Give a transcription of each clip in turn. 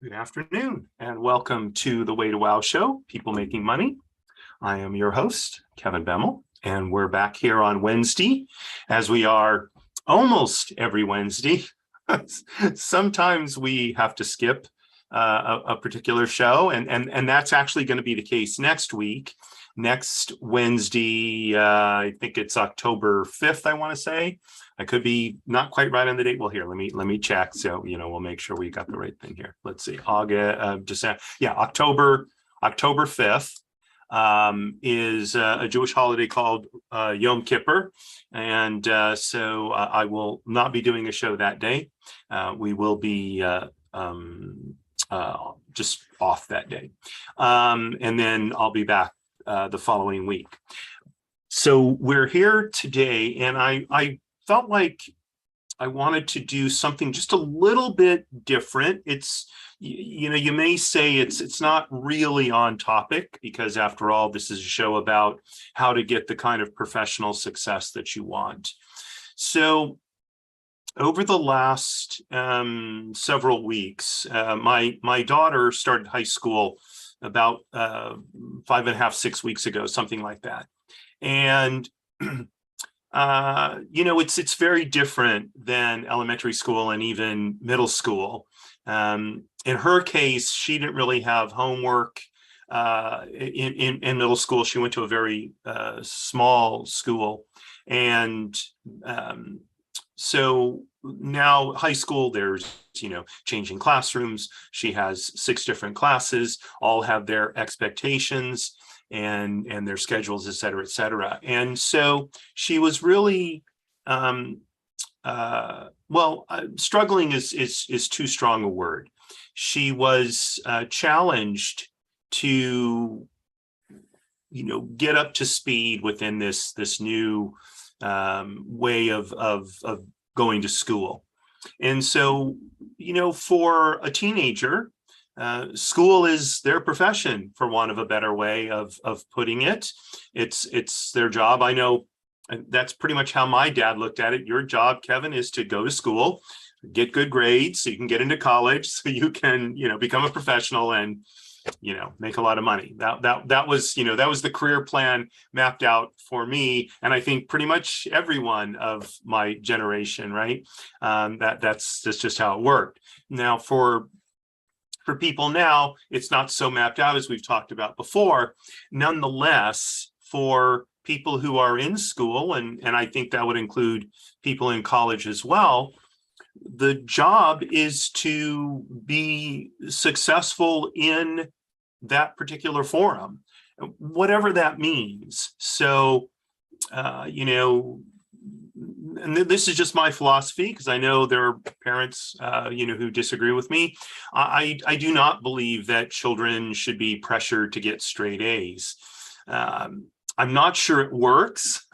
Good afternoon, and welcome to the Way to Wow show, People Making Money. I am your host, Kevin Bemmel, and we're back here on Wednesday, as we are almost every Wednesday. Sometimes we have to skip a particular show, and that's actually going to be the case next week. Next Wednesday, I think it's October 5th, I want to say. I could be not quite right on the date. Well, here, let me check. So, we'll make sure we got the right thing here. Let's see, December. Yeah, October 5th is a Jewish holiday called Yom Kippur. And so I will not be doing a show that day. We will be just off that day. And then I'll be back the following week. So we're here today, and I felt like I wanted to do something just a little bit different. It's, you may say it's not really on topic, because after all, this is a show about how to get the kind of professional success that you want. So over the last several weeks, my daughter started high school about 5.5, 6 weeks ago, something like that. And it's very different than elementary school and even middle school. In her case, she didn't really have homework in middle school. She went to a very small school. And so now high school, there's, changing classrooms. She has 6 different classes, all have their expectations and their schedules, et cetera, et cetera. And so she was really, struggling is too strong a word. She was challenged to, get up to speed within this new way of going to school. And so, for a teenager, school is their profession, for want of a better way of putting it. It's their job. I know that's pretty much how my dad looked at it. Your job, Kevin, is to go to school, get good grades so you can get into college, so you can, become a professional and, make a lot of money. That was the career plan mapped out for me. And I think pretty much everyone of my generation, right? That's just how it worked. Now, for people now, it's not so mapped out as we've talked about before. Nonetheless, for people who are in school, and I think that would include people in college as well, the job is to be successful in that particular forum, whatever that means. So, and this is just my philosophy, because I know there are parents, who disagree with me. I do not believe that children should be pressured to get straight A's. I'm not sure it works.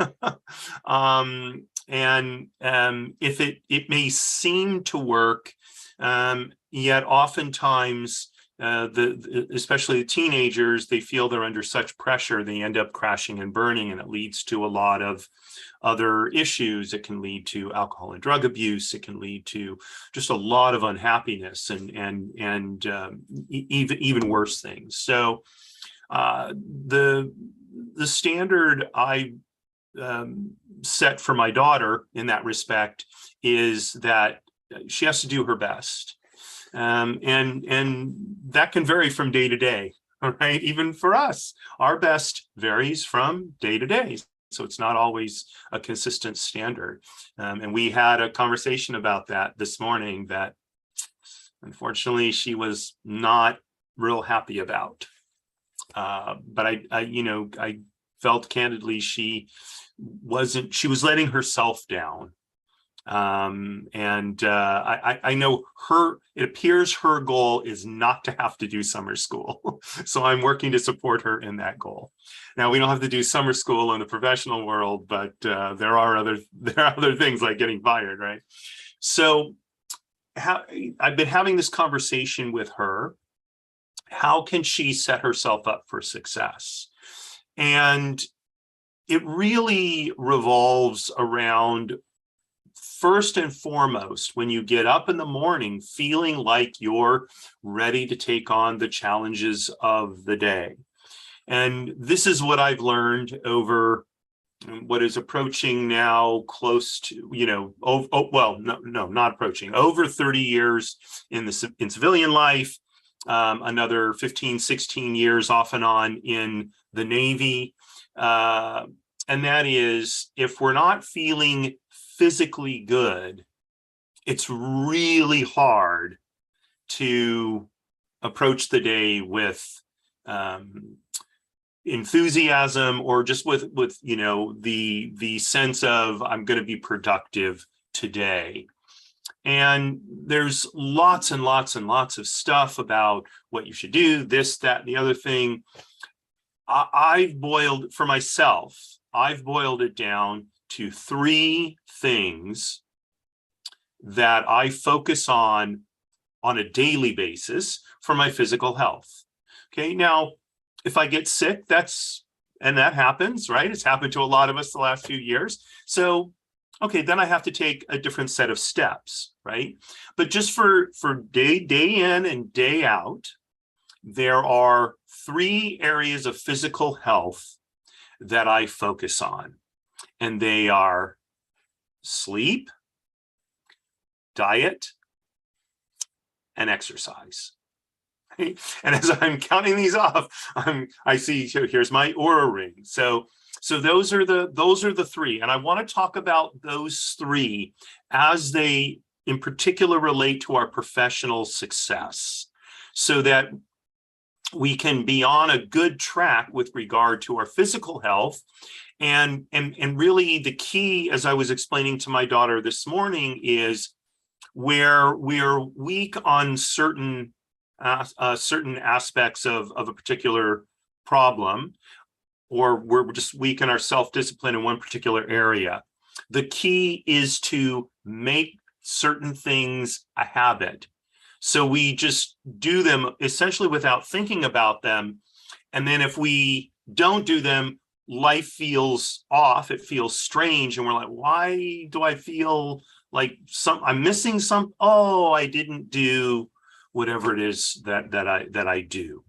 And if it may seem to work, yet oftentimes, especially the teenagers, they feel they're under such pressure, they end up crashing and burning, and it leads to a lot of other issues. It can lead to alcohol and drug abuse. It can lead to just a lot of unhappiness and even worse things. So the standard I set for my daughter in that respect is that she has to do her best. And that can vary from day to day, all right? Even for us, our best varies from day to day. So it's not always a consistent standard. And we had a conversation about that this morning that unfortunately she was not real happy about. But I felt candidly she was letting herself down. I know it appears her goal is not to have to do summer school. So I'm working to support her in that goal. Now, we don't have to do summer school in the professional world, but there are other things like getting fired, right? So I've been having this conversation with her. How can she set herself up for success? And it really revolves around first and foremost, when you get up in the morning, feeling like you're ready to take on the challenges of the day. And this is what I've learned over what is approaching now close to, not approaching, over 30 years in civilian life, another 15, 16 years off and on in the Navy. And that is, if we're not feeling physically good, it's really hard to approach the day with enthusiasm, or just with the sense of, I'm going to be productive today. And there's lots and lots and lots of stuff about what you should do, this, that, and the other thing. I've boiled it down to 3 things that I focus on a daily basis for my physical health. Okay, now, if I get sick, that happens, right? It's happened to a lot of us the last few years. So, okay, then I have to take a different set of steps, right? But just for day in and day out, there are 3 areas of physical health that I focus on, and they are sleep, diet, and exercise. And as I'm counting these off, I see here's my Oura ring. So those are the 3, and I want to talk about those 3 as they in particular relate to our professional success, so that we can be on a good track with regard to our physical health. And really the key, as I was explaining to my daughter this morning, is where we're weak on certain aspects of a particular problem, or we're just weak in our self-discipline in one particular area. The key is to make certain things a habit. So we just do them essentially without thinking about them. And then if we don't do them, life feels off, it feels strange. And we're like, why do I feel like I'm missing some? Oh, I didn't do whatever it is that I do.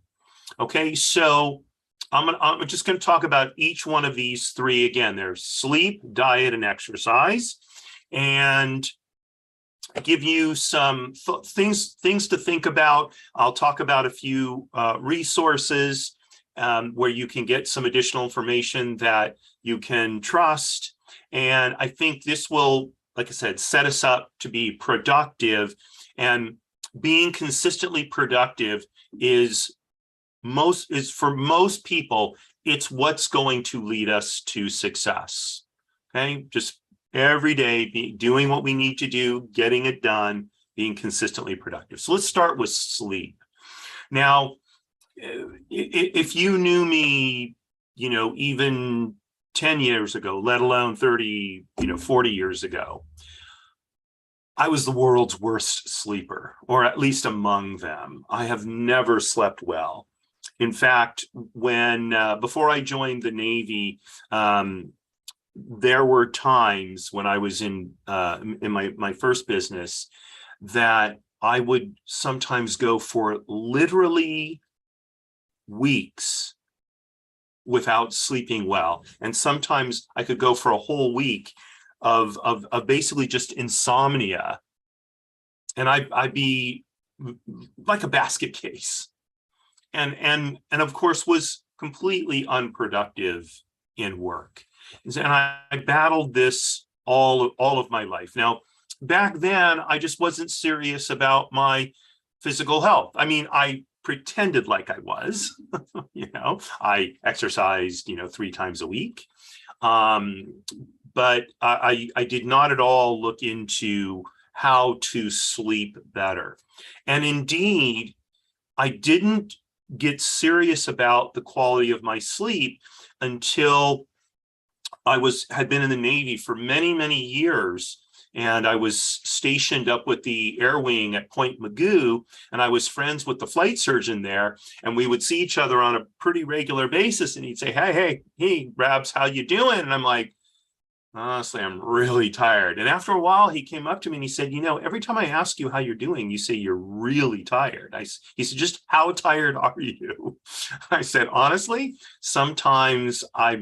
Okay, so I'm just going to talk about each one of these 3 again. There's sleep, diet, and exercise, and give you some things to think about. I'll talk about a few resources where you can get some additional information that you can trust. And I think this will, like I said, set us up to be productive. And being consistently productive is for most people, it's what's going to lead us to success. Okay, just every day doing what we need to do, getting it done, being consistently productive. So let's start with sleep. Now, if you knew me, even 10 years ago, let alone 30, 40 years ago, I was the world's worst sleeper, or at least among them. I have never slept well. In fact, before I joined the Navy, there were times when I was in my first business that I would sometimes go for literally weeks without sleeping well. And sometimes I could go for a whole week of basically just insomnia. And I'd be like a basket case. And of course was completely unproductive in work. And I battled this all of my life. Now, back then, I just wasn't serious about my physical health. I mean, I pretended like I was, I exercised, 3 times a week. But I did not at all look into how to sleep better. And indeed, I didn't get serious about the quality of my sleep until I had been in the Navy for many, many years. And I was stationed up with the Air Wing at Point Mugu, and I was friends with the flight surgeon there, and we would see each other on a pretty regular basis. And he'd say, hey, Rabs, how you doing? And I'm like, honestly, I'm really tired. And after a while, he came up to me and he said, every time I ask you how you're doing, you say you're really tired. He said, just how tired are you? I said, honestly, sometimes I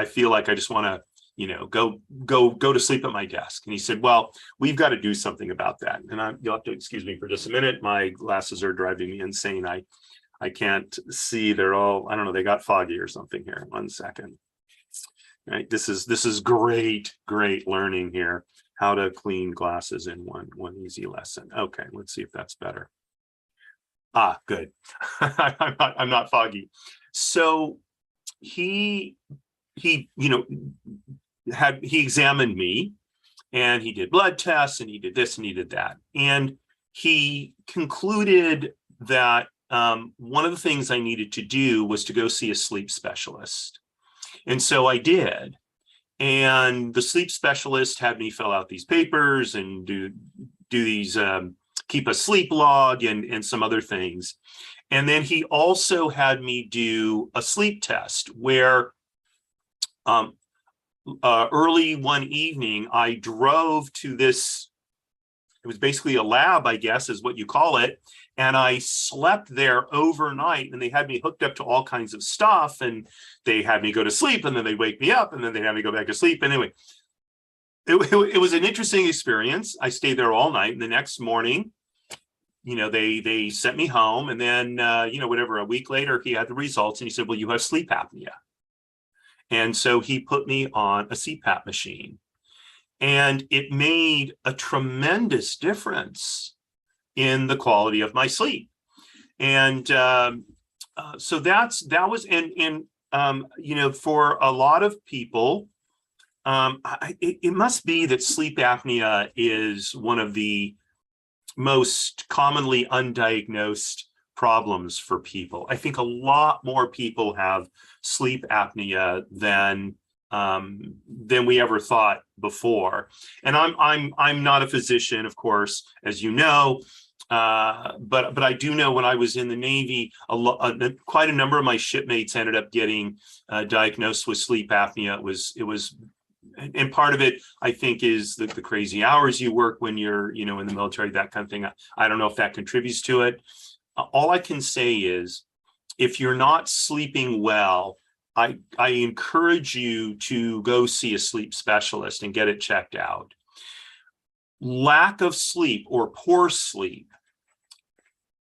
feel like I just want to, go to sleep at my desk. And he said, well, we've got to do something about that. And you'll have to excuse me for just a minute. My glasses are driving me insane. I can't see. They're all, I don't know, they got foggy or something here. 1 second. Right. This is great learning here. How to clean glasses in one easy lesson. Okay, let's see if that's better. Good. I'm not foggy. So he examined me, and he did blood tests, and he did this and he did that, and he concluded that one of the things I needed to do was to go see a sleep specialist. And so I did. And the sleep specialist had me fill out these papers and do these, keep a sleep log and some other things. And then he also had me do a sleep test where early one evening, I drove to this, it was basically a lab, I guess is what you call it. And I slept there overnight, and they had me hooked up to all kinds of stuff, and they had me go to sleep, and then they'd wake me up, and then they'd have me go back to sleep. Anyway, it was an interesting experience. I stayed there all night, and the next morning, they sent me home, and then, whatever, a week later, he had the results, and he said, well, you have sleep apnea. And so he put me on a CPAP machine, and it made a tremendous difference in the quality of my sleep. And so that was, for a lot of people, it must be that sleep apnea is one of the most commonly undiagnosed problems for people. I think a lot more people have sleep apnea than we ever thought before. And I'm not a physician, of course, as you know, but I do know when I was in the Navy, quite a number of my shipmates ended up getting diagnosed with sleep apnea. It was, and part of it, I think, is the crazy hours you work when you're, in the military, that kind of thing. I don't know if that contributes to it. All I can say is, if you're not sleeping well, I encourage you to go see a sleep specialist and get it checked out. Lack of sleep or poor sleep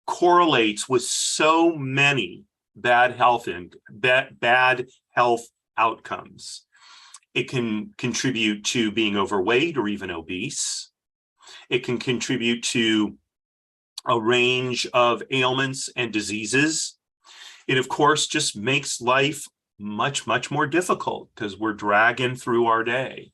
correlates with so many bad health outcomes. It can contribute to being overweight or even obese. It can contribute to a range of ailments and diseases. It, of course, just makes life much more difficult because we're dragging through our day.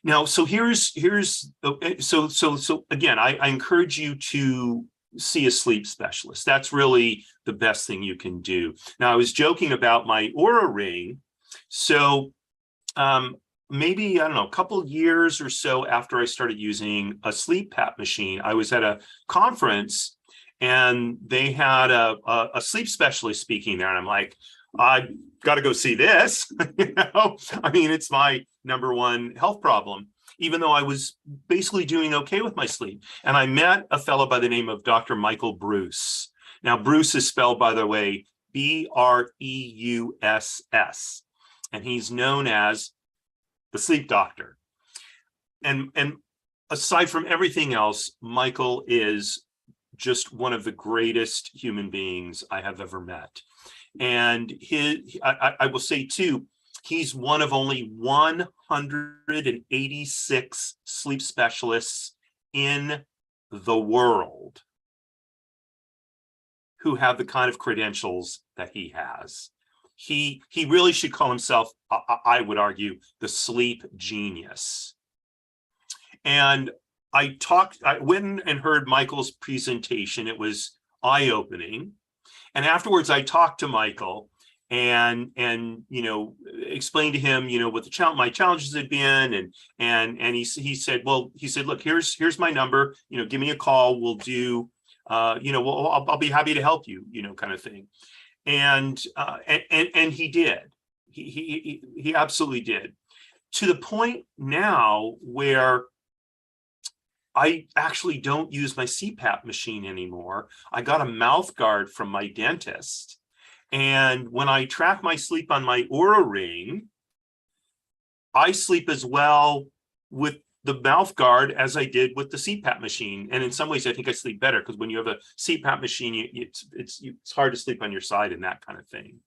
Now, so so again, I encourage you to see a sleep specialist. That's really the best thing you can do. Now, I was joking about my Oura Ring. So maybe, I don't know, a couple of years or so after I started using a sleep PAP machine, I was at a conference and they had a sleep specialist speaking there. And I'm like, I got to go see this. I mean, it's my number one health problem, even though I was basically doing okay with my sleep. And I met a fellow by the name of Dr. Michael Breus. Now, Breus is spelled, by the way, B-R-E-U-S-S. And he's known as the sleep doctor. And aside from everything else, Michael is just one of the greatest human beings I have ever met. And I will say too, he's one of only 186 sleep specialists in the world who have the kind of credentials that he has. He really should call himself, I would argue, the sleep genius. And I went and heard Michael's presentation. It was eye-opening. And afterwards, I talked to Michael and explained to him, what my challenges had been. And he said, look, here's my number, give me a call. We'll do, I'll be happy to help you, kind of thing. And he did. He absolutely did. to the point now where I actually don't use my CPAP machine anymore. I got a mouth guard from my dentist. And when I track my sleep on my Oura Ring, I sleep as well with the mouth guard as I did with the CPAP machine. And in some ways, I think I sleep better, because when you have a CPAP machine, it's hard to sleep on your side and that kind of thing.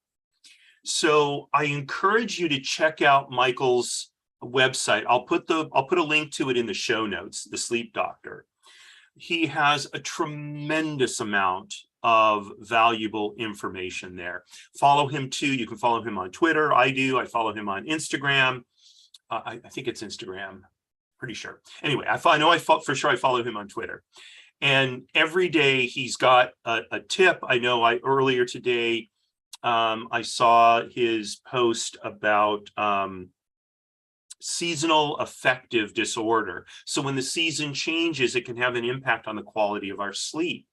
So I encourage you to check out Michael's website. I'll put a link to it in the show notes, The Sleep Doctor. He has a tremendous amount of valuable information there. Follow him too. You can follow him on Twitter. I do. I follow him on Instagram. I think it's Instagram, pretty sure. Anyway, for sure I follow him on Twitter. And every day he's got a tip. I know earlier today, I saw his post about seasonal affective disorder. So when the season changes, it can have an impact on the quality of our sleep.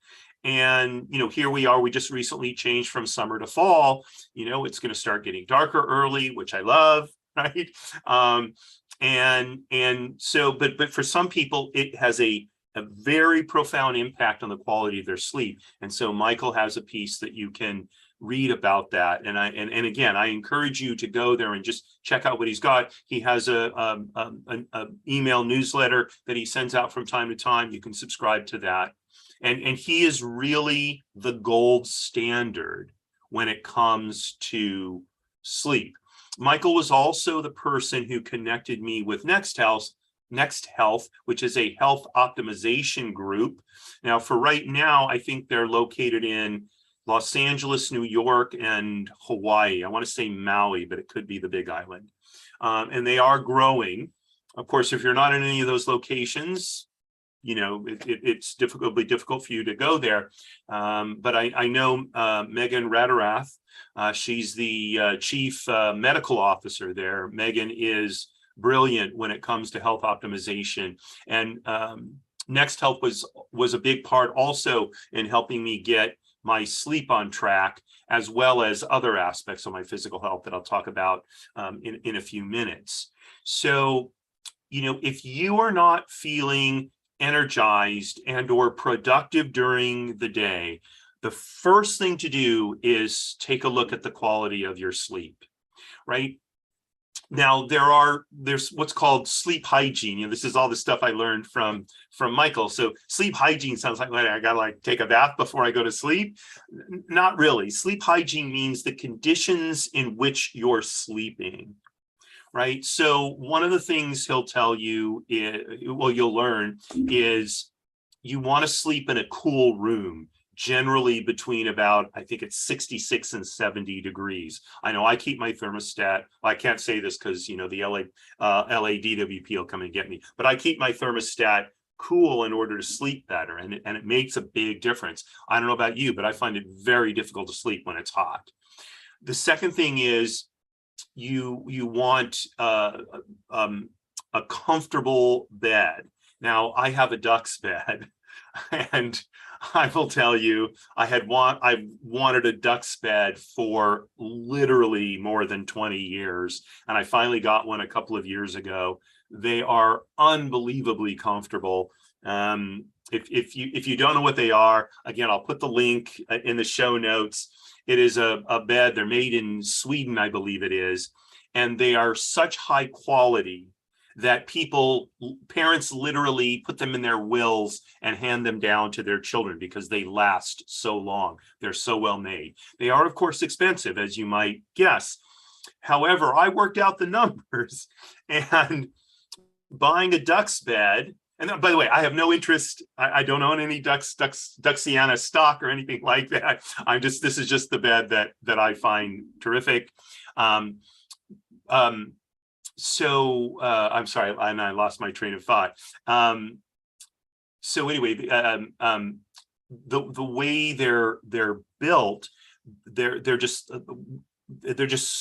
And, here we are, we just recently changed from summer to fall. It's going to start getting darker early, which I love, right? And so, but for some people, it has a very profound impact on the quality of their sleep. And so Michael has a piece that you can read about that. And again, I encourage you to go there and just check out what he's got. He has a email newsletter that he sends out from time to time. You can subscribe to that. And he is really the gold standard when it comes to sleep. Michael was also the person who connected me with Next Health, which is a health optimization group. Now, for right now, I think they're located in Los Angeles, New York, and Hawaii. I want to say Maui, but it could be the Big Island. And they are growing. Of course, if you're not in any of those locations, it's difficult for you to go there. But I know Megan Radarath. She's the chief medical officer there. Megan is brilliant when it comes to health optimization. And Next Health was a big part also in helping me get my sleep on track, as well as other aspects of my physical health that I'll talk about in a few minutes. So, if you are not feeling energized and or productive during the day, the first thing to do is take a look at the quality of your sleep, right? Now, there's what's called sleep hygiene. This is all the stuff I learned from Michael. So sleep hygiene sounds like I gotta take a bath before I go to sleep. Not really. Sleep hygiene means the conditions in which you're sleeping, right? So one of the things he'll tell you, you'll learn, is you want to sleep in a cool room, generally between about, I think it's 66 and 70 degrees. I know I keep my thermostat. I can't say this because, the LADWP will come and get me, but I keep my thermostat cool in order to sleep better. And it makes a big difference. I don't know about you, but I find it very difficult to sleep when it's hot. The second thing is you want a comfortable bed. Now, I have a duck's bed, and I will tell you, I wanted a duck's bed for literally more than 20 years, and I finally got one a couple of years ago. They are unbelievably comfortable. If you don't know what they are, again, I'll put the link in the show notes. It is a bed. They're made in Sweden, I believe it is, and they are such high quality that parents literally put them in their wills and hand them down to their children because they last so long. They're so well made. They are, of course, expensive, as you might guess. However, I worked out the numbers, and buying a duck's bed, and by the way, I have no interest. I don't own any Duxiana stock or anything like that. This is just the bed that I find terrific. So I'm sorry, and I lost my train of thought. So anyway, the way they're built, they're just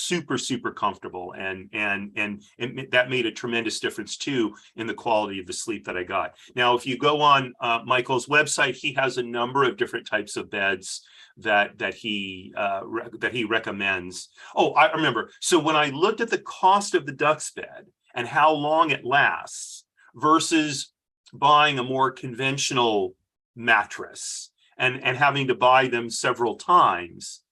super comfortable, and that made a tremendous difference too in the quality of the sleep that I got. Now, if you go on Michael's website, he has a number of different types of beds that he recommends. Oh, I remember. So when I looked at the cost of the duck's bed and how long it lasts versus buying a more conventional mattress and having to buy them several times.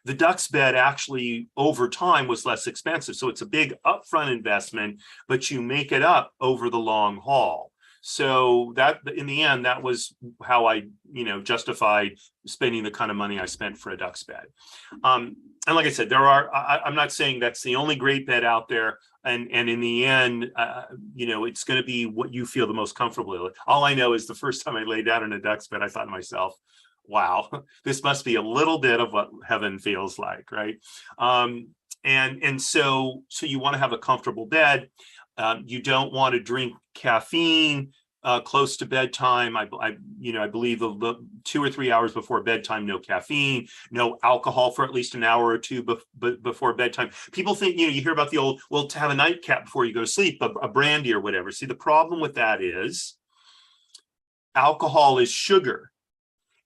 The Duck's bed actually over time was less expensive. So it's a big upfront investment, but you make it up over the long haul. So that in the end, that was how I, justified spending the kind of money I spent for a Duck's bed. And like I said, I'm not saying that's the only great bed out there. And in the end, it's going to be what you feel the most comfortable with. All I know is the first time I laid down in a Duck's bed, I thought to myself, wow, this must be a little bit of what heaven feels like, right? And so you want to have a comfortable bed. You don't want to drink caffeine close to bedtime. I believe the 2 or 3 hours before bedtime, no caffeine, no alcohol for at least an hour or two before bedtime. People think, you hear about the old, well, to have a nightcap before you go to sleep, a brandy or whatever. See, the problem with that is alcohol is sugar.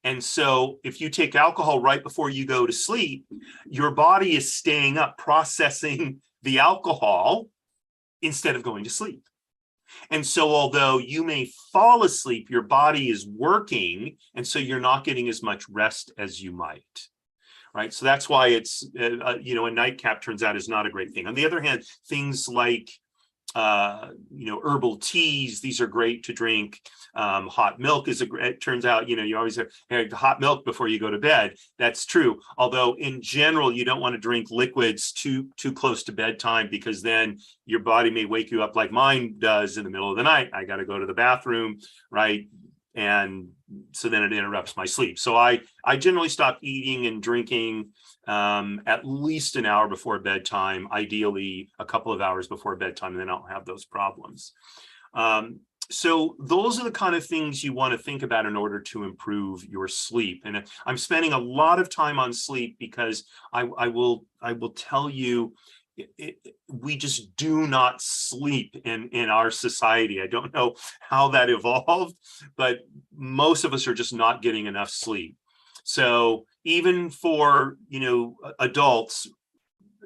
And so if you take alcohol right before you go to sleep, your body is staying up processing the alcohol instead of going to sleep. And so although you may fall asleep, your body is working, and so you're not getting as much rest as you might. Right. So that's why it's, a nightcap turns out is not a great thing. On the other hand, things like, herbal teas, these are great to drink. Hot milk it turns out, you always have hot milk before you go to bed. That's true. Although in general, you don't want to drink liquids too close to bedtime, because then your body may wake you up like mine does in the middle of the night. I got to go to the bathroom, right? And so then it interrupts my sleep. So I generally stop eating and drinking at least an hour before bedtime, ideally a couple of hours before bedtime, and then I don't have those problems. So those are the kind of things you want to think about in order to improve your sleep. And I'm spending a lot of time on sleep because I will tell you, we just do not sleep in our society. I don't know how that evolved, but most of us are just not getting enough sleep. So even for, adults,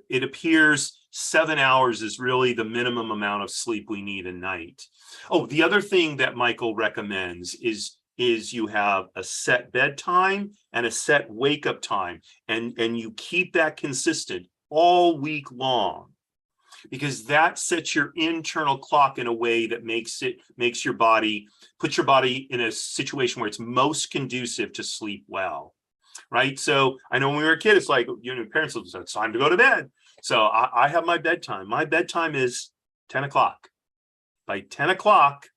it appears 7 hours is really the minimum amount of sleep we need a night. Oh, the other thing that Michael recommends is you have a set bedtime and a set wake up time, and you keep that consistent all week long, because that sets your internal clock in a way that puts your body in a situation where it's most conducive to sleep well. Right. So I know when we were a kid, it's like, parents will say, it's time to go to bed. So I have my bedtime. My bedtime is 10 o'clock. By 10 o'clock,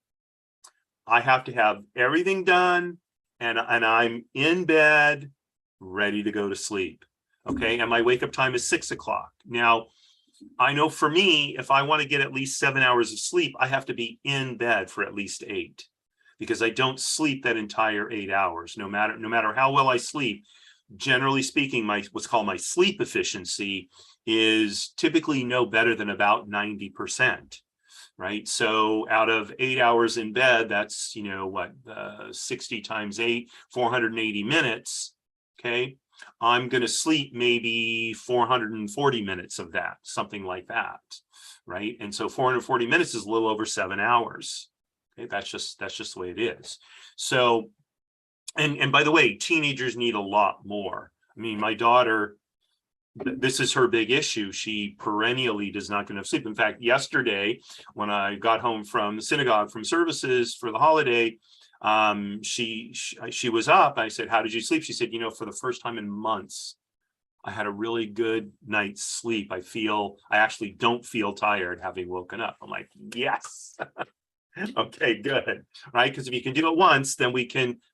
I have to have everything done, and I'm in bed, ready to go to sleep. Okay. And my wake up time is 6 o'clock. Now, I know for me, if I want to get at least 7 hours of sleep, I have to be in bed for at least 8, because I don't sleep that entire 8 hours. No matter how well I sleep, generally speaking, what's called my sleep efficiency is typically no better than about 90%. Right. So out of 8 hours in bed, that's, 60 times 8, 480 minutes. Okay. I'm going to sleep maybe 440 minutes of that, something like that. Right. And so 440 minutes is a little over 7 hours. Okay. That's just the way it is. So, and by the way, teenagers need a lot more. I mean, my daughter, this is her big issue. She perennially does not get enough sleep. In fact, yesterday, when I got home from the synagogue from services for the holiday, she was up. I said, "How did you sleep?" She said, "For the first time in months, I had a really good night's sleep. I actually don't feel tired having woken up." I'm like, yes. Okay, good. Right. Because if you can do it once, then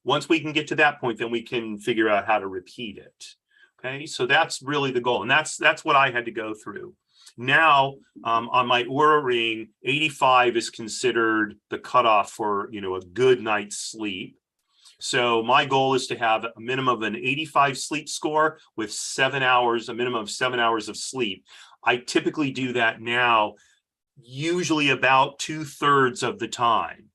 once we can get to that point, then we can figure out how to repeat it. Okay, so that's really the goal. And that's what I had to go through. Now, on my Oura Ring, 85 is considered the cutoff for, a good night's sleep. So my goal is to have a minimum of an 85 sleep score with a minimum of 7 hours of sleep. I typically do that now, usually about 2/3 of the time.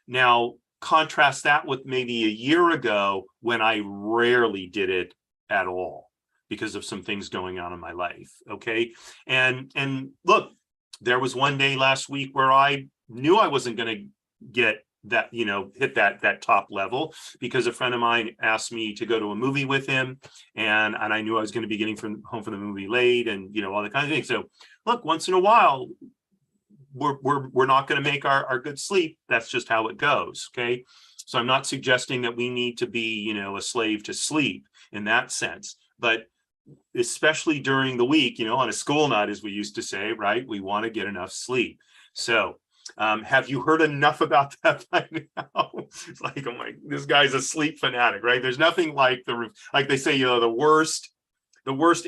Now, contrast that with maybe a year ago when I rarely did it at all, because of some things going on in my life. Okay. And look, There was one day last week where I knew I wasn't going to get that, hit that top level, because a friend of mine asked me to go to a movie with him, and I knew I was going to be getting home from the movie late, and all the kind of things. So look, once in a while, we're not going to make our good sleep. That's just how it goes. Okay. So I'm not suggesting that we need to be, a slave to sleep in that sense, but especially during the week, on a school night, as we used to say, right? We want to get enough sleep. So have you heard enough about that by now? It's like, oh my, this guy's a sleep fanatic, right? There's nothing like like they say, the worst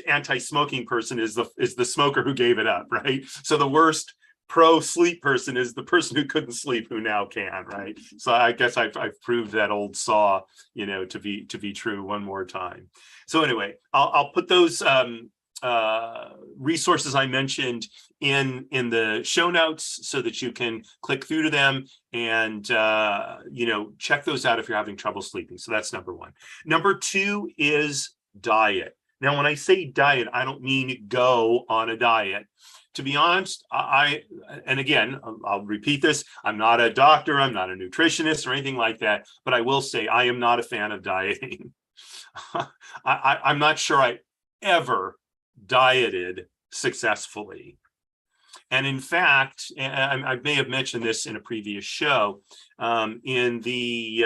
anti-smoking person is the smoker who gave it up, right? So the worst pro-sleep person is the person who couldn't sleep, who now can, right? So I guess I've proved that old saw, to be true one more time. So anyway, I'll put those resources I mentioned in the show notes so that you can click through to them and check those out if you're having trouble sleeping. So that's number one. Number two is diet. Now, when I say diet, I don't mean go on a diet. To be honest, and again, I'll repeat this, I'm not a doctor, I'm not a nutritionist or anything like that, but I will say I am not a fan of dieting. I'm not sure I ever dieted successfully. And in fact, and I may have mentioned this in a previous show, in the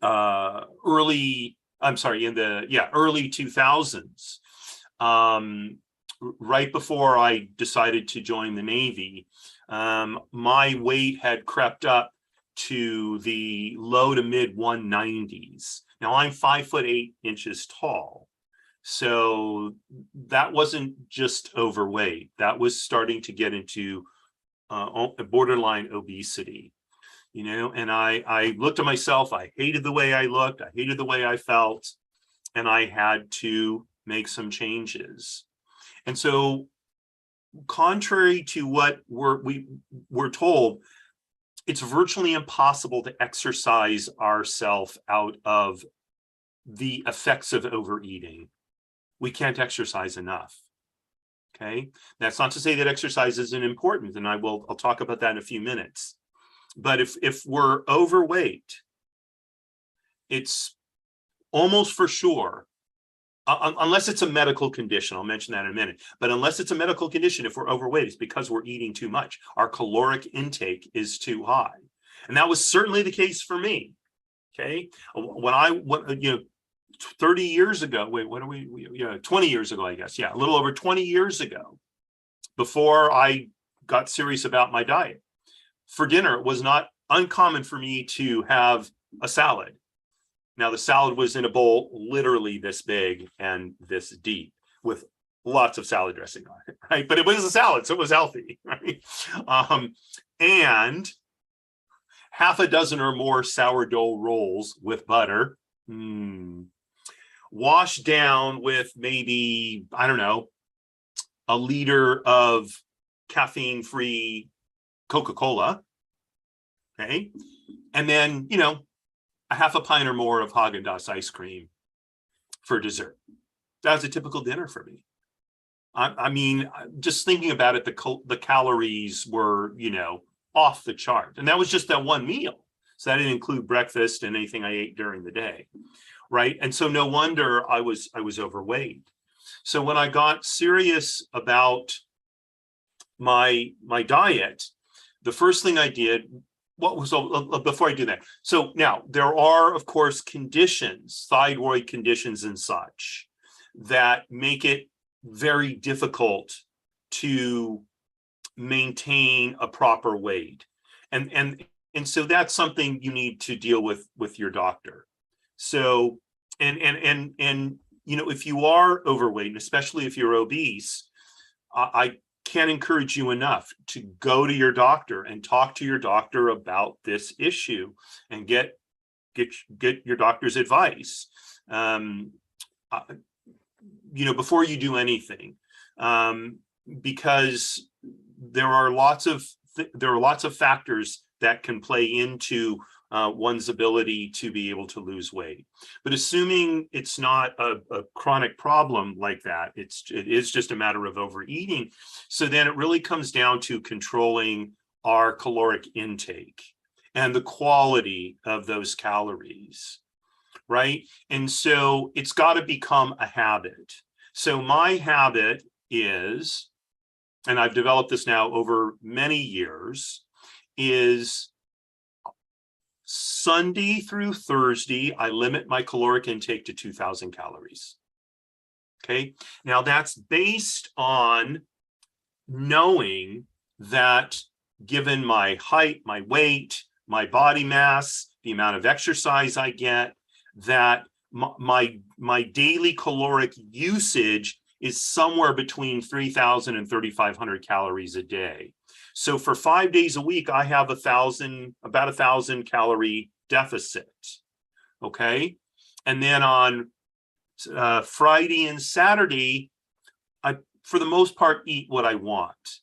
early 2000s, right before I decided to join the Navy, my weight had crept up to the low to mid 190s. Now I'm 5'8" tall. So that wasn't just overweight. That was starting to get into borderline obesity, and I looked at myself. I hated the way I looked. I hated the way I felt. And I had to make some changes. And so, contrary to what we're told, it's virtually impossible to exercise ourselves out of the effects of overeating. We can't exercise enough. Okay, that's not to say that exercise isn't important, and I'll talk about that in a few minutes. But if we're overweight, it's almost for sure, unless it's a medical condition, I'll mention that in a minute, but unless it's a medical condition, if we're overweight, it's because we're eating too much. Our caloric intake is too high. And that was certainly the case for me. Okay. When 30 years ago, 20 years ago, I guess. Yeah, a little over 20 years ago, before I got serious about my diet, for dinner, it was not uncommon for me to have a salad. Now, the salad was in a bowl literally this big and this deep, with lots of salad dressing on it, right? But it was a salad, so it was healthy, right? And half a dozen or more sourdough rolls with butter, washed down with maybe, I don't know, a liter of caffeine-free Coca-Cola, okay? And then, a half a pint or more of Haagen-Dazs ice cream for dessert. That was a typical dinner for me. I mean, just thinking about it, the calories were, off the chart. And that was just that one meal. So that didn't include breakfast and anything I ate during the day, right? And so no wonder I was overweight. So when I got serious about my diet, the first thing I did, before I do that, so now there are, of course, conditions, thyroid conditions and such, that make it very difficult to maintain a proper weight, and so that's something you need to deal with your doctor. So and if you are overweight, and especially if you're obese, I can't encourage you enough to go to your doctor and talk to your doctor about this issue and get your doctor's advice, before you do anything, because there are lots of factors that can play into one's ability to be able to lose weight. But assuming it's not a chronic problem like that, it is just a matter of overeating. So then it really comes down to controlling our caloric intake and the quality of those calories, right? And so it's got to become a habit. So my habit is, and I've developed this now over many years, is Sunday through Thursday, I limit my caloric intake to 2,000 calories. Okay, now that's based on knowing that given my height, my weight, my body mass, the amount of exercise I get, that my daily caloric usage is somewhere between 3,000 and 3,500 calories a day. So for 5 days a week, I have about 1,000 calorie deficit. Okay. And then on Friday and Saturday, I, for the most part, eat what I want.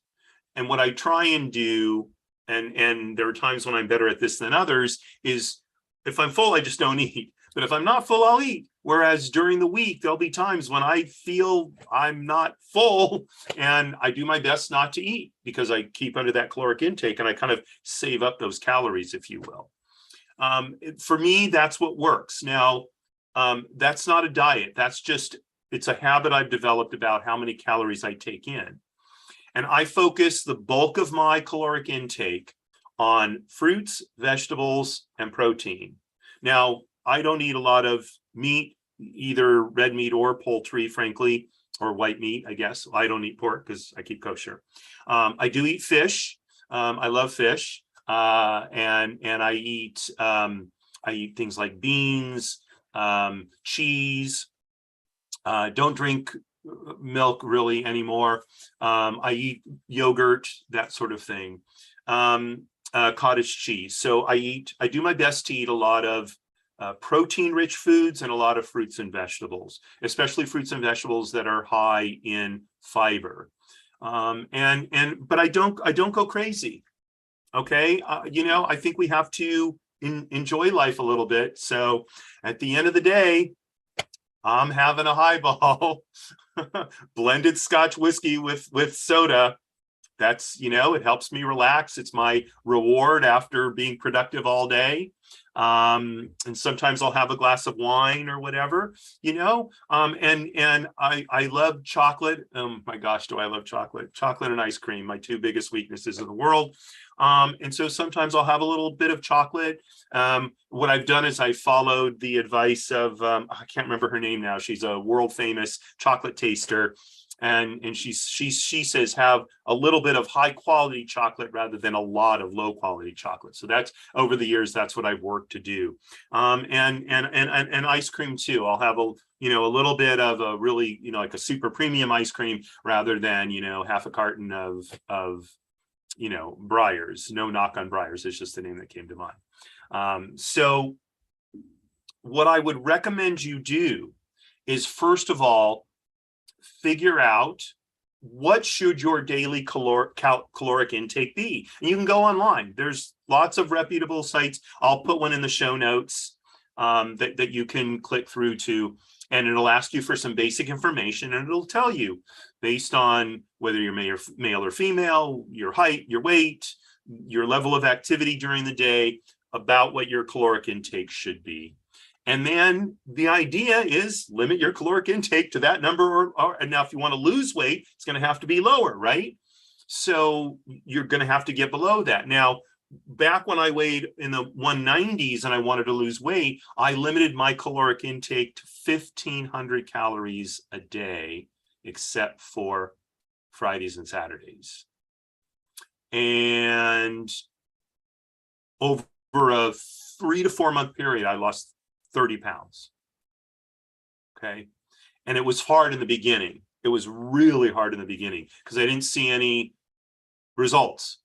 And what I try and do, and there are times when I'm better at this than others, is if I'm full, I just don't eat. But if I'm not full, I'll eat. Whereas during the week, there'll be times when I feel I'm not full and I do my best not to eat because I keep under that caloric intake and I kind of save up those calories, if you will. For me, that's what works. Now, that's not a diet. It's a habit I've developed about how many calories I take in. And I focus the bulk of my caloric intake on fruits, vegetables, and protein. Now, I don't eat a lot of meat, either red meat or poultry, frankly, or white meat, I guess. I don't eat pork because I keep kosher. I do eat fish. I love fish. And I eat things like beans, cheese. Don't drink milk really anymore. I eat yogurt, that sort of thing. Cottage cheese. So I do my best to eat a lot of protein-rich foods and a lot of fruits and vegetables, especially fruits and vegetables that are high in fiber. But I don't go crazy. Okay, I think we have to enjoy life a little bit. So at the end of the day, I'm having a highball, blended Scotch whiskey with soda. That's, it helps me relax. It's my reward after being productive all day. And sometimes I'll have a glass of wine or whatever, and I love chocolate. My gosh, do I love chocolate? Chocolate and ice cream, my two biggest weaknesses in the world. And so sometimes I'll have a little bit of chocolate. What I've done is I followed the advice of, I can't remember her name now. She's a world famous chocolate taster. And she says have a little bit of high quality chocolate rather than a lot of low quality chocolate. So that's, over the years, that's what I've worked to do. And ice cream too. I'll have a little bit of a really, like a super premium ice cream rather than, half a carton of Breyers. No knock on Breyers. It's just the name that came to mind. So what I would recommend you do is, first of all, figure out what should your daily caloric intake be. And you can go online. There's lots of reputable sites. I'll put one in the show notes that you can click through to, and it'll ask you for some basic information, and it'll tell you based on whether you're male or female, your height, your weight, your level of activity during the day, about what your caloric intake should be. And then the idea is limit your caloric intake to that number, and now if you want to lose weight, it's going to have to be lower, right? So you're going to have to get below that. Now, back when I weighed in the 190s and I wanted to lose weight, I limited my caloric intake to 1,500 calories a day, except for Fridays and Saturdays. And over a 3 to 4 month period, I lost 30 pounds. Okay. And it was hard in the beginning. It was really hard in the beginning because I didn't see any results.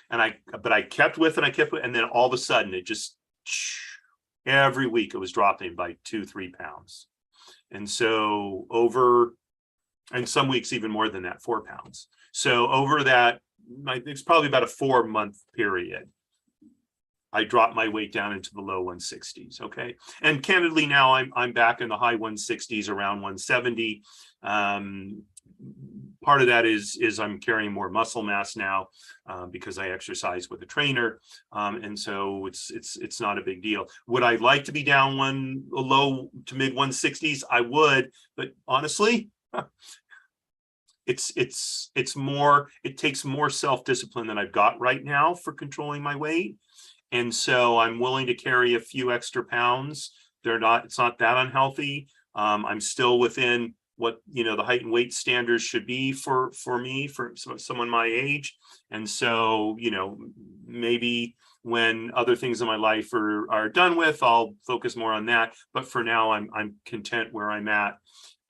But I kept with it, and then all of a sudden it just, every week it was dropping by 2-3 pounds. And so and some weeks even more than that, 4 pounds. So over that, it's probably about a 4 month period, I dropped my weight down into the low 160s. Okay. And candidly, now I'm back in the high 160s, around 170. Part of that is I'm carrying more muscle mass now because I exercise with a trainer, and so it's not a big deal. Would I like to be down a low to mid 160s? I would, but honestly, it's more. It takes more self-discipline than I've got right now for controlling my weight, and so I'm willing to carry a few extra pounds. It's not that unhealthy. I'm still within what the height and weight standards should be for me, for someone my age. And so maybe when other things in my life are done with, I'll focus more on that, but for now I'm content where I'm at.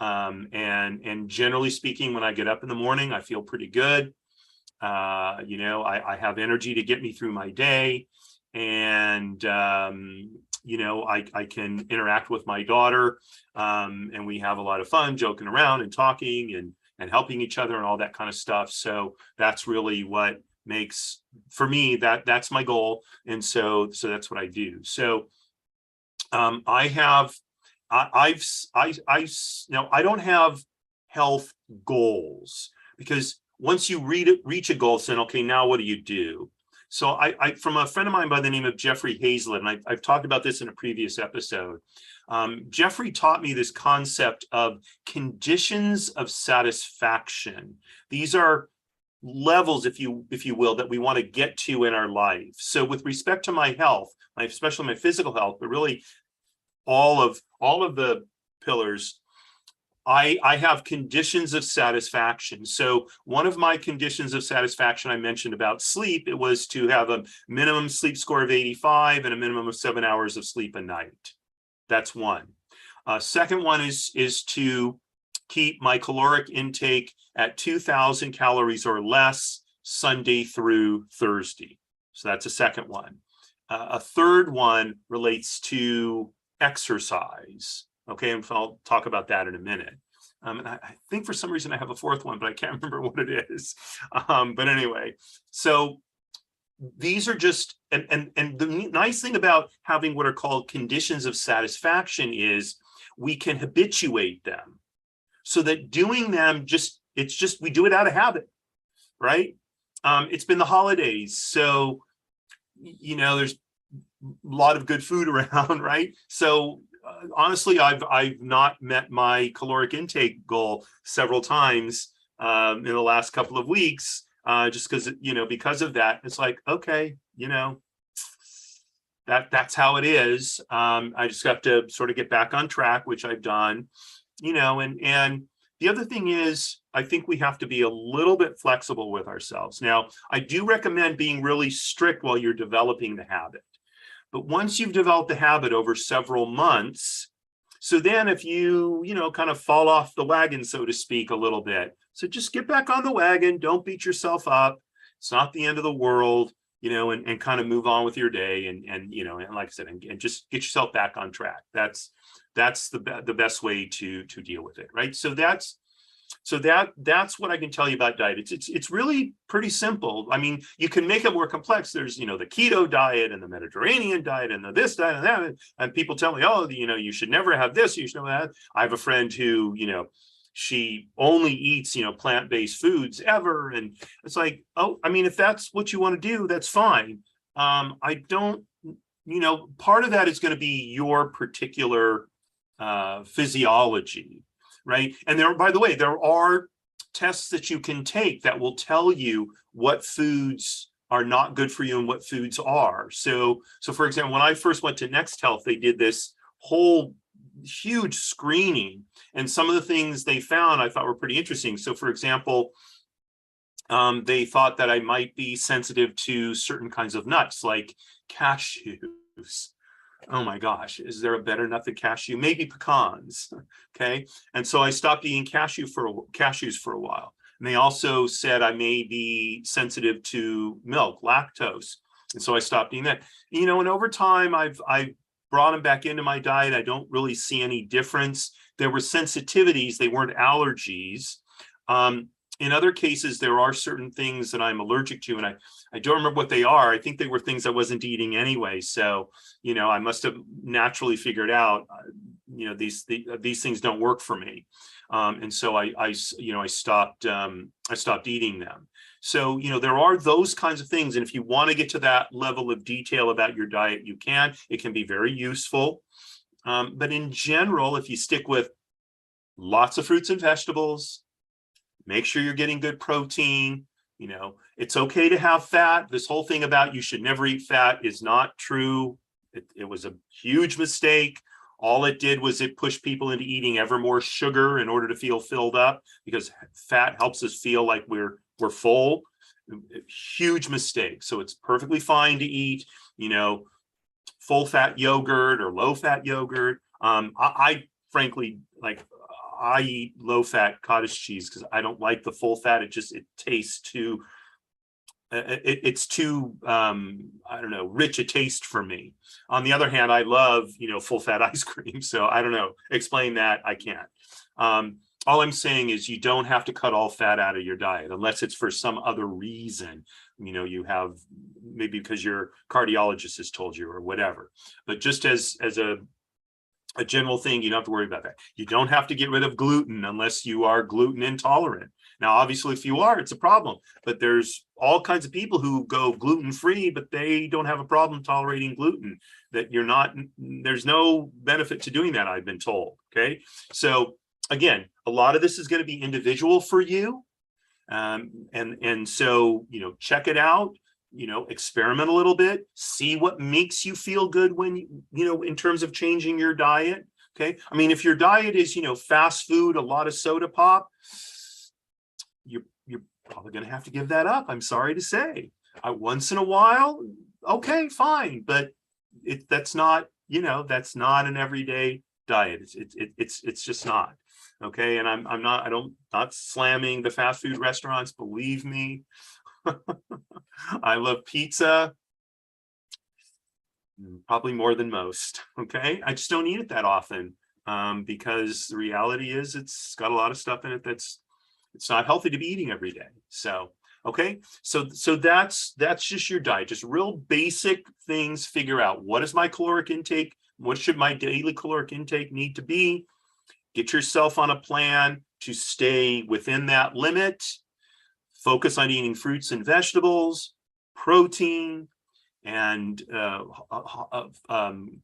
And generally speaking, when I get up in the morning, I feel pretty good. I have energy to get me through my day, and I can interact with my daughter, and we have a lot of fun joking around and talking and helping each other and all that kind of stuff. So that's really what makes, for me, that's my goal. And so that's what I do. So I don't have health goals, because once you reach a goal, saying, okay, now what do you do? So I from a friend of mine by the name of Jeffrey Hazlett, and I've talked about this in a previous episode. Jeffrey taught me this concept of conditions of satisfaction. These are levels, if you will, that we want to get to in our life. So with respect to my health, especially my physical health, but really all of the pillars, I have conditions of satisfaction. So one of my conditions of satisfaction, I mentioned about sleep, it was to have a minimum sleep score of 85 and a minimum of 7 hours of sleep a night. That's one. Second one is to keep my caloric intake at 2,000 calories or less Sunday through Thursday. So that's a second one. A third one relates to exercise. Okay, and I'll talk about that in a minute. And I think for some reason I have a fourth one, but I can't remember what it is. But anyway, so these are just, and the nice thing about having what are called conditions of satisfaction is we can habituate them, so that doing them we do it out of habit, right? It's been the holidays, so there's a lot of good food around, right? So honestly, I've not met my caloric intake goal several times in the last couple of weeks, just because of that. It's like, okay, that's how it is. I just have to sort of get back on track, which I've done, and the other thing is, I think we have to be a little bit flexible with ourselves. Now, I do recommend being really strict while you're developing the habit. But once you've developed the habit over several months, so then if you, kind of fall off the wagon, so to speak, a little bit, so just get back on the wagon. Don't beat yourself up. It's not the end of the world, and kind of move on with your day. And like I said, and just get yourself back on track. That's the best way to deal with it. Right. So that's what I can tell you about diet. It's really pretty simple. I mean, you can make it more complex. There's, the keto diet and the Mediterranean diet and the this diet and that. And people tell me, oh, you should never have this. You should never have that. I have a friend who, she only eats, plant-based foods ever. And it's like, oh, I mean, if that's what you want to do, that's fine. I don't, part of that is going to be your particular physiology. Right. And by the way, there are tests that you can take that will tell you what foods are not good for you and what foods are. So for example, when I first went to Next Health, they did this whole huge screening, and some of the things they found I thought were pretty interesting. So for example, they thought that I might be sensitive to certain kinds of nuts like cashews. Oh my gosh, is there a better nut than cashew? Maybe pecans. Okay. And so I stopped eating cashews for a while. And they also said I may be sensitive to milk, lactose. And so I stopped eating that. And over time, I've brought them back into my diet. I don't really see any difference. There were sensitivities, they weren't allergies. In other cases, there are certain things that I'm allergic to, and I don't remember what they are. I think they were things I wasn't eating anyway. So, I must have naturally figured out, these things don't work for me. And so I stopped eating them. So, there are those kinds of things. And if you want to get to that level of detail about your diet, you can. It can be very useful. But in general, if you stick with lots of fruits and vegetables, make sure you're getting good protein. It's okay to have fat. This whole thing about you should never eat fat is not true. It was a huge mistake. All it did was it pushed people into eating ever more sugar in order to feel filled up, because fat helps us feel like we're full. Huge mistake. So it's perfectly fine to eat, full fat yogurt or low fat yogurt. I frankly, I eat low fat cottage cheese because I don't like the full fat. It tastes too, it's too, I don't know, rich a taste for me. On the other hand, I love, full fat ice cream. So I don't know, explain that. I can't. All I'm saying is you don't have to cut all fat out of your diet unless it's for some other reason. You have maybe because your cardiologist has told you or whatever. But just as a general thing, you don't have to worry about that. You don't have to get rid of gluten unless you are gluten intolerant. Now, obviously, if you are, it's a problem. But there's all kinds of people who go gluten-free, but they don't have a problem tolerating gluten. There's no benefit to doing that, I've been told. Okay. So again, a lot of this is going to be individual for you. And so, check it out. Experiment a little bit, see what makes you feel good when, in terms of changing your diet. Okay. I mean, if your diet is, fast food, a lot of soda pop, you're probably going to have to give that up. I'm sorry to say. Once in a while, okay, fine. But that's not an everyday diet. It's just not. Okay. And I'm not slamming the fast food restaurants. Believe me. I love pizza, probably more than most. Okay. I just don't eat it that often, because the reality is it's got a lot of stuff in it it's not healthy to be eating every day. So, okay. So that's just your diet, just real basic things. Figure out what is my caloric intake? What should my daily caloric intake need to be? Get yourself on a plan to stay within that limit. Focus on eating fruits and vegetables, protein, and when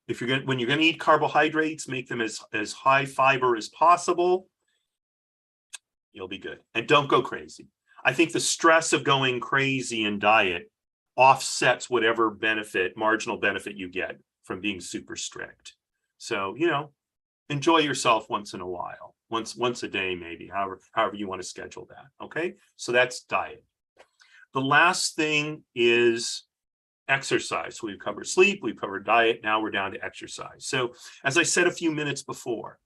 you're going to eat carbohydrates, make them as high fiber as possible. You'll be good. And don't go crazy. I think the stress of going crazy in diet offsets whatever marginal benefit you get from being super strict. So, enjoy yourself once in a while. Once a day, maybe, however you want to schedule that. Okay. So that's diet. The last thing is exercise. So we've covered sleep, we've covered diet. Now we're down to exercise. So as I said a few minutes before,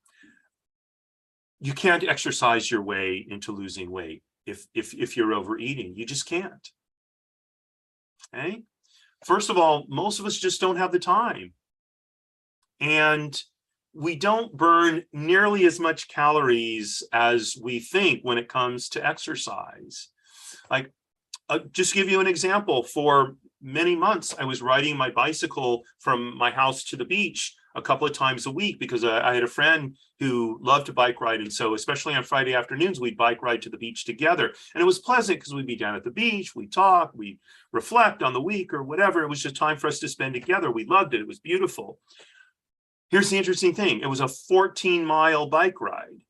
you can't exercise your way into losing weight if you're overeating. You just can't. Okay. First of all, most of us just don't have the time. And we don't burn nearly as much calories as we think when it comes to exercise. Just give you an example. For many months, I was riding my bicycle from my house to the beach a couple of times a week because I had a friend who loved to bike ride. And so especially on Friday afternoons, we'd bike ride to the beach together. And it was pleasant because we'd be down at the beach, we'd talk, we'd reflect on the week or whatever. It was just time for us to spend together. We loved it. It was beautiful. Here's the interesting thing. It was a 14-mile bike ride.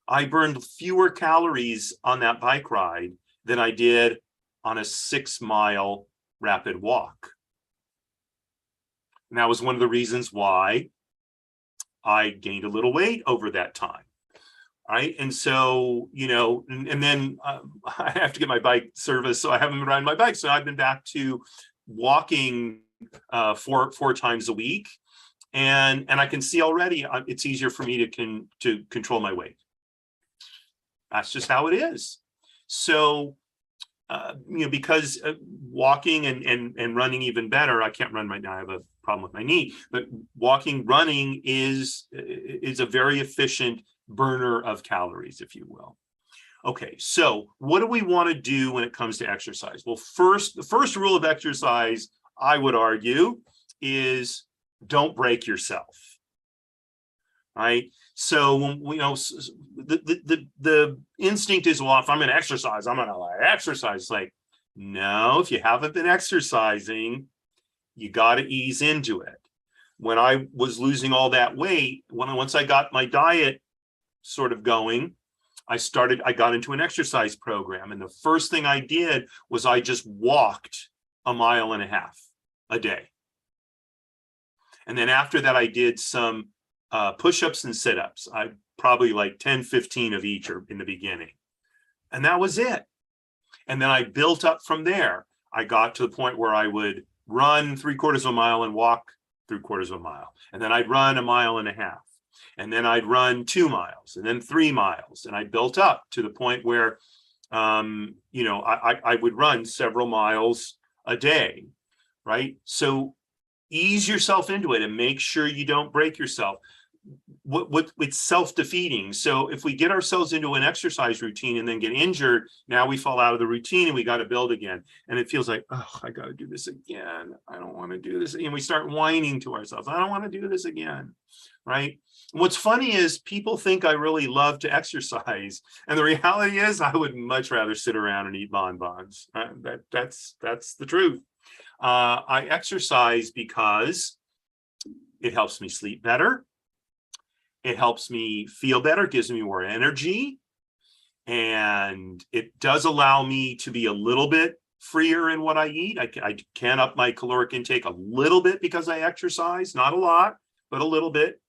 I burned fewer calories on that bike ride than I did on a 6-mile rapid walk. And that was one of the reasons why I gained a little weight over that time. Right. And so, and then I have to get my bike serviced. So I haven't been riding my bike. So I've been back to walking four times a week. And I can see already it's easier for me to control my weight. That's just how it is. So, because walking and running even better, I can't run right now. I have a problem with my knee, but running is a very efficient burner of calories, if you will. Okay, so what do we want to do when it comes to exercise? Well, the first rule of exercise, I would argue, is don't break yourself. Right? So when the instinct is, well, if I'm going to exercise, I'm going to exercise. Like, no, if you haven't been exercising, you got to ease into it. When I was losing all that weight, once I got my diet sort of going, I got into an exercise program. And the first thing I did was I just walked 1.5 miles a day. And then after that, I did some push-ups and sit-ups. I probably like 10, 15 of each in the beginning. And that was it. And then I built up from there. I got to the point where I would run 3/4 mile and walk 3/4 mile. And then I'd run 1.5 miles. And then I'd run 2 miles and then 3 miles. And I built up to the point where, I would run several miles a day, right? So ease yourself into it and make sure you don't break yourself. It's self-defeating. So if we get ourselves into an exercise routine and then get injured, now we fall out of the routine and we got to build again. And it feels like, oh, I got to do this again. I don't want to do this. And we start whining to ourselves. I don't want to do this again. Right. What's funny is people think I really love to exercise. And the reality is I would much rather sit around and eat bonbons. That's the truth. I exercise because it helps me sleep better. It helps me feel better, gives me more energy. And it does allow me to be a little bit freer in what I eat. I can up my caloric intake a little bit because I exercise, not a lot, but a little bit,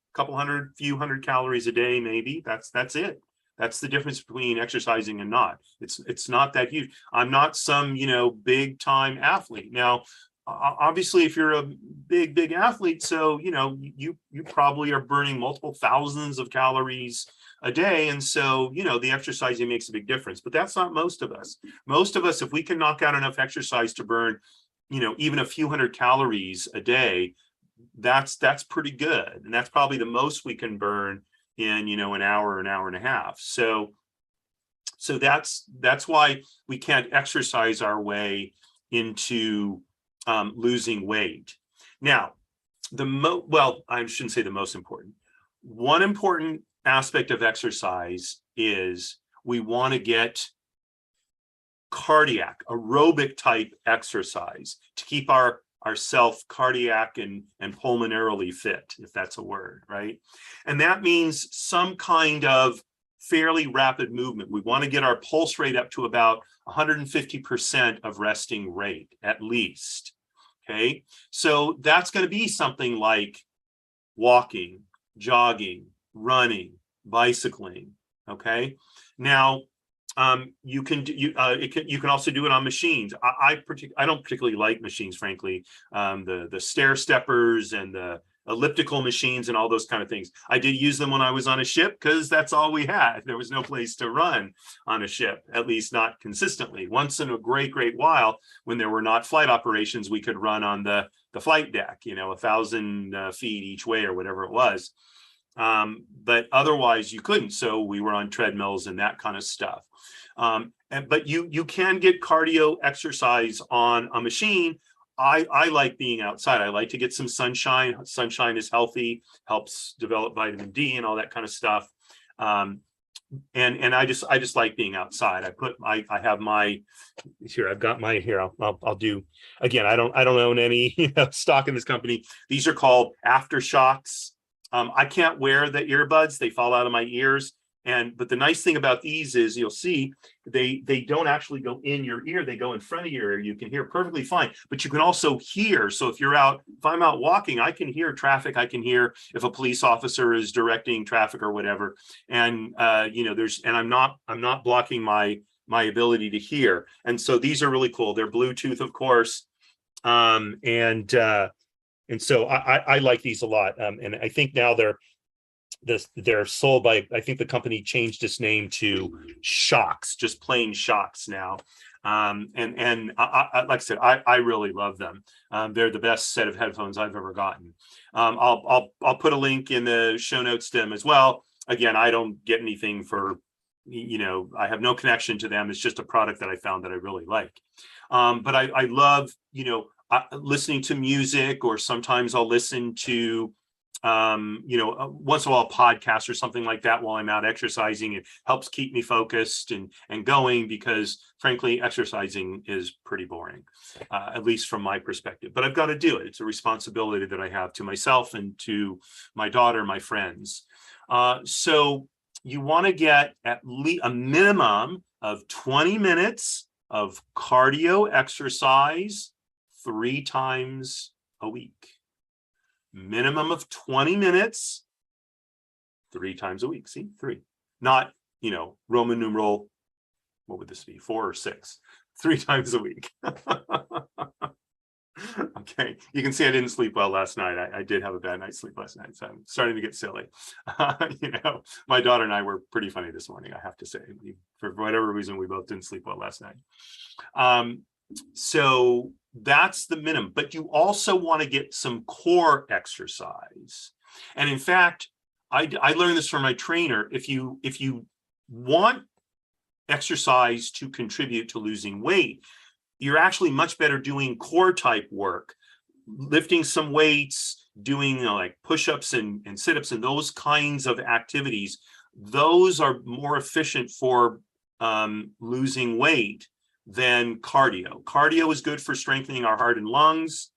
few hundred calories a day, maybe. That's it. That's the difference between exercising and not. It's not that huge. I'm not some, big time athlete. Now, obviously, if you're a big athlete, so, you probably are burning multiple thousands of calories a day. And so, the exercising makes a big difference, but that's not most of us. Most of us, if we can knock out enough exercise to burn, even a few hundred calories a day, that's pretty good. And that's probably the most we can burn in, an hour and a half. So that's why we can't exercise our way into losing weight. Now, I shouldn't say the most important. One important aspect of exercise is we want to get aerobic type exercise to keep ourself cardiac and pulmonarily fit, if that's a word, right? And that means some kind of fairly rapid movement. We want to get our pulse rate up to about 150% of resting rate, at least. Okay, so that's going to be something like walking, jogging, running, bicycling. Okay, now you can also do it on machines. I don't particularly like machines, frankly. The stair steppers and the elliptical machines and all those kind of things. I did use them when I was on a ship because that's all we had. There was no place to run on a ship, at least not consistently. Once in a great while, when there were not flight operations, we could run on the flight deck, 1,000 feet each way or whatever it was. But otherwise you couldn't. So we were on treadmills and that kind of stuff. But you can get cardio exercise on a machine. I like being outside. I like to get some sunshine. Sunshine is healthy, helps develop vitamin D and all that kind of stuff. And I just like being outside. I have my here. I've got my here. I'll do again. I don't own any stock in this company. These are called AfterShokz. I can't wear the earbuds. They fall out of my ears. But the nice thing about these is you'll see they don't actually go in your ear. They go in front of your ear. You can hear perfectly fine, but you can also hear. So if I'm out walking, I can hear traffic. I can hear if a police officer is directing traffic or whatever. And, I'm not blocking my ability to hear. And so these are really cool. They're Bluetooth, of course. And so I like these a lot. And I think now they're sold by, I think the company changed its name to Shokz, just plain Shokz now. And like I said, I really love them. They're the best set of headphones I've ever gotten. I'll put a link in the show notes to them as well. Again, I don't get anything for I have no connection to them. It's just a product that I found that I really like. But I love, listening to music, or sometimes I'll listen to, once in a while, a podcast or something like that while I'm out exercising. It helps keep me focused and going, because frankly, exercising is pretty boring, at least from my perspective. But I've got to do it. It's a responsibility that I have to myself and to my daughter, my friends. So you want to get at least a minimum of 20 minutes of cardio exercise 3 times a week. Minimum of 20 minutes 3 times a week. See, 3, not, Roman numeral, what would this be, 4 or 6, 3 times a week. Okay, you can see I didn't sleep well last night. I did have a bad night's sleep last night, so I'm starting to get silly. My daughter and I were pretty funny this morning, I have to say. For whatever reason, we both didn't sleep well last night. So that's the minimum, but you also want to get some core exercise. And in fact, I learned this from my trainer. If you want exercise to contribute to losing weight, you're actually much better doing core type work, lifting some weights, doing like push-ups and sit-ups and those kinds of activities. Those are more efficient for losing weight than cardio. Cardio is good for strengthening our heart and lungs.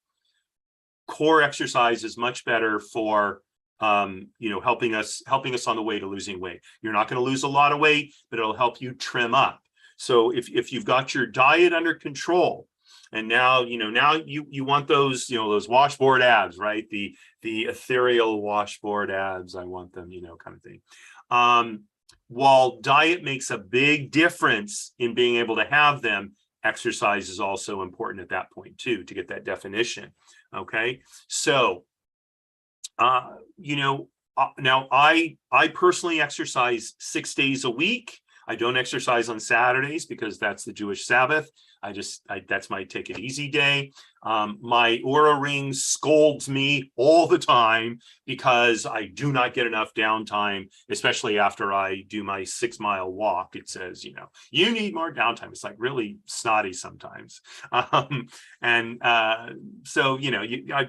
Core exercise is much better for helping us on the way to losing weight. You're not going to lose a lot of weight, but it'll help you trim up. So if you've got your diet under control, and now you want those washboard abs, right? The ethereal washboard abs. I want them, kind of thing. While diet makes a big difference in being able to have them, exercise is also important at that point too, to get that definition. Okay, so now I personally exercise 6 days a week. I don't exercise on Saturdays because that's the Jewish Sabbath. That's my take it easy day. My Oura Ring scolds me all the time because I do not get enough downtime, especially after I do my 6-mile walk. It says, you need more downtime. It's like really snotty sometimes. So, I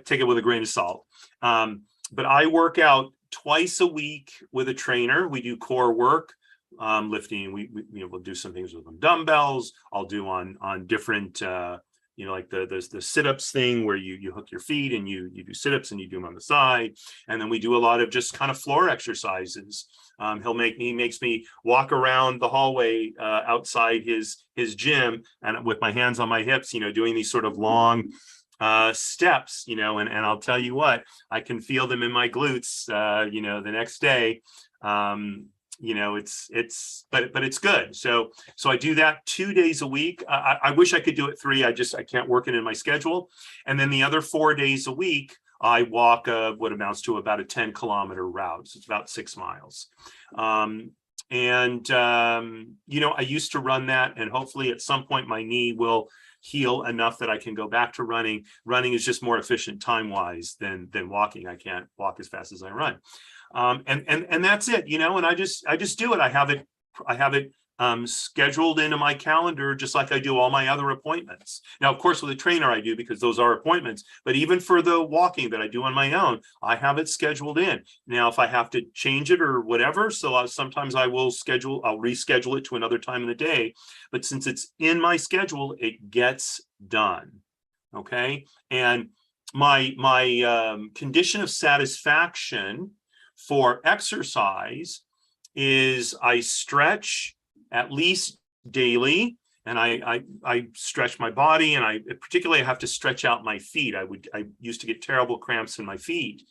take it with a grain of salt. But I work out twice a week with a trainer. We do core work. Lifting, we'll do some things with them, dumbbells. I'll do on different like the sit-ups thing where you hook your feet and you do sit-ups and you do them on the side. And then we do a lot of just kind of floor exercises. He makes me walk around the hallway outside his gym, and with my hands on my hips, doing these sort of long steps, and I'll tell you what, I can feel them in my glutes the next day. But it's good. So I do that 2 days a week. I wish I could do it 3. I can't work it in my schedule. And then the other 4 days a week, I walk what amounts to about a 10-kilometer route. So it's about 6 miles. I used to run that, and hopefully at some point my knee will heal enough that I can go back to running. Running is just more efficient time-wise than walking. I can't walk as fast as I run. And that's it, and I just do it. I have it scheduled into my calendar, just like I do all my other appointments. Now, of course, with a trainer, I do, because those are appointments, but even for the walking that I do on my own, I have it scheduled in. Now, if I have to change it or whatever, sometimes I'll reschedule it to another time in the day, but since it's in my schedule, it gets done. Okay. And my condition of satisfaction for exercise is I stretch at least daily, and I stretch my body, and I particularly have to stretch out my feet. I used to get terrible cramps in my feet.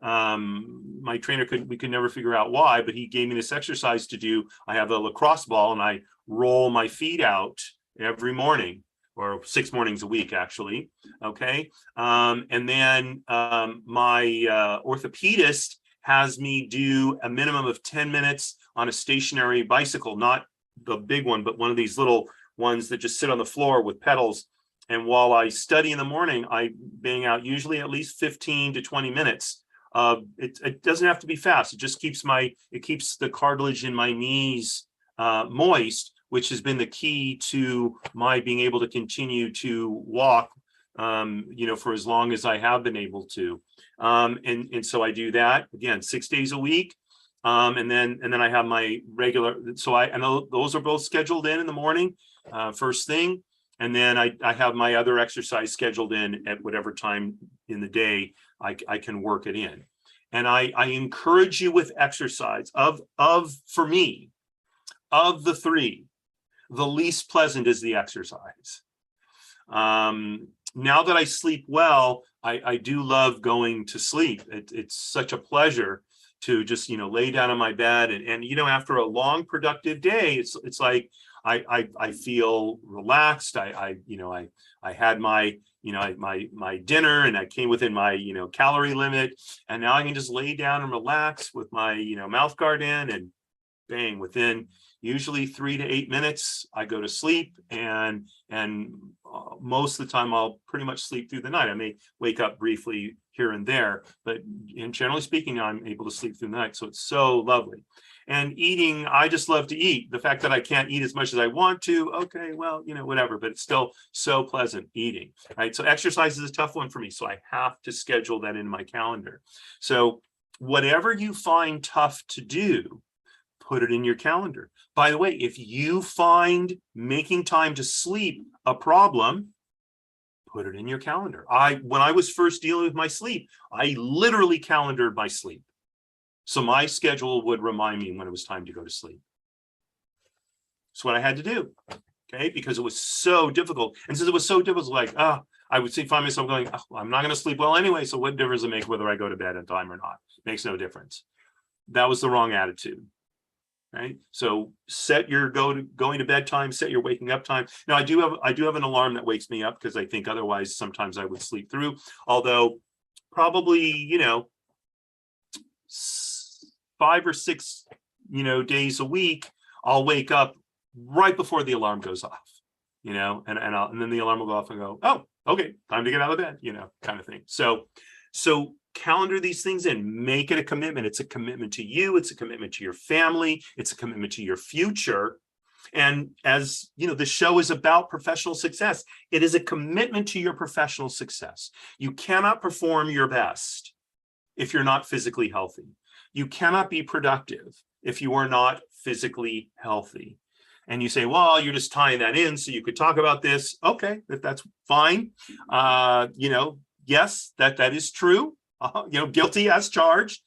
My trainer we could never figure out why, but he gave me this exercise to do. I have a lacrosse ball and I roll my feet out every morning, or 6 mornings a week, actually. Okay. And then my orthopedist has me do a minimum of 10 minutes on a stationary bicycle, not the big one, but one of these little ones that just sit on the floor with pedals. And while I study in the morning, I bang out usually at least 15 to 20 minutes. It doesn't have to be fast. It just keeps the cartilage in my knees moist, which has been the key to my being able to continue to walk, for as long as I have been able to. And so I do that again, 6 days a week. And then I have my regular, so I know those are both scheduled in the morning, first thing. And then I have my other exercise scheduled in at whatever time in the day I can work it in. And I encourage you with exercise for me, of the three, the least pleasant is the exercise. Now that I sleep well, I do love going to sleep. It's such a pleasure to just, lay down on my bed and after a long productive day, it's like I feel relaxed. I had my, my dinner, and I came within my, calorie limit, and now I can just lay down and relax with my, mouth guard in, and bang, within usually 3 to 8 minutes, I go to sleep, and most of the time I'll pretty much sleep through the night. I may wake up briefly here and there, but generally speaking, I'm able to sleep through the night. So it's so lovely. And eating, I just love to eat. The fact that I can't eat as much as I want to, okay, well, whatever, but it's still so pleasant eating, right? So exercise is a tough one for me. So I have to schedule that in my calendar. So whatever you find tough to do, put it in your calendar. By the way, if you find making time to sleep a problem, put it in your calendar. When I was first dealing with my sleep, I literally calendared my sleep. So my schedule would remind me when it was time to go to sleep. It's what I had to do, okay? Because it was so difficult. And since it was so difficult, I would find myself going, I'm not going to sleep well anyway, so what difference does it make whether I go to bed on time or not? Makes no difference. That was the wrong attitude, right? So set your going to bed time, set your waking up time. Now I do have an alarm that wakes me up, because I think otherwise sometimes I would sleep through. Although probably, 5 or 6, days a week, I'll wake up right before the alarm goes off, and then the alarm will go off and go, oh, okay, time to get out of bed, kind of thing. So calendar these things in, make it a commitment. It's a commitment to you. It's a commitment to your family. It's a commitment to your future. And as the show is about professional success, it is a commitment to your professional success. You cannot perform your best if you're not physically healthy. You cannot be productive if you are not physically healthy. And you say, well, you're just tying that in so you could talk about this. Okay, that's fine. Yes, that is true. Guilty as charged.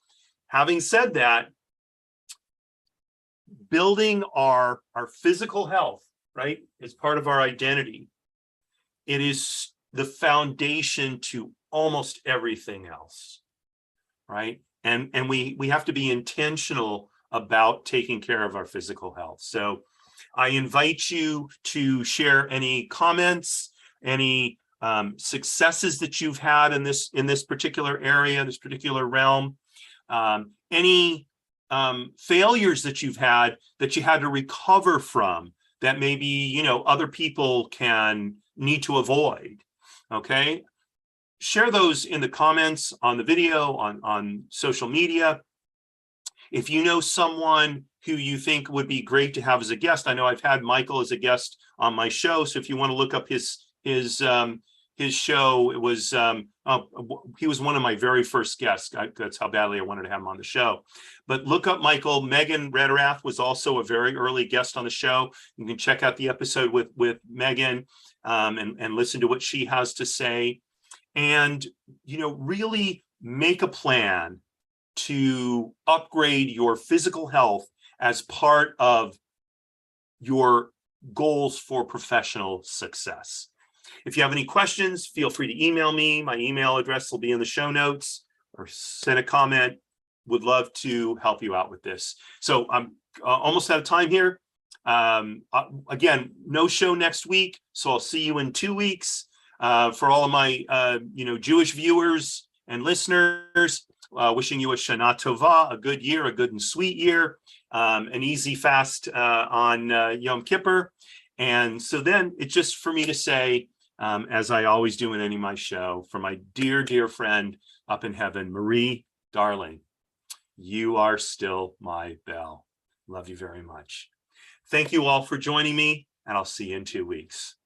Having said that, building our physical health, right, is part of our identity. It is the foundation to almost everything else, right? And we have to be intentional about taking care of our physical health. So I invite you to share any comments, any successes that you've had in this particular area, this particular realm, any failures that you've had that you had to recover from, that maybe other people can need to avoid. Okay, share those in the comments on the video, on social media. If you know someone who you think would be great to have as a guest, I know I've had Michael as a guest on my show. So if you want to look up his show, it was he was one of my very first guests. That's how badly I wanted to have him on the show. But look up Michael. Megan Rederath was also a very early guest on the show. You can check out the episode with Megan and listen to what she has to say. And really make a plan to upgrade your physical health as part of your goals for professional success. If you have any questions, feel free to email me. My email address will be in the show notes, or send a comment. Would love to help you out with this. So I'm almost out of time here. Again, no show next week, so I'll see you in 2 weeks. For all of my Jewish viewers and listeners, wishing you a Shana Tova, a good year, a good and sweet year, an easy fast on Yom Kippur. And so then it's just for me to say, as I always do in any of my show, for my dear, dear friend up in heaven, Marie, darling, you are still my belle. Love you very much. Thank you all for joining me, and I'll see you in 2 weeks.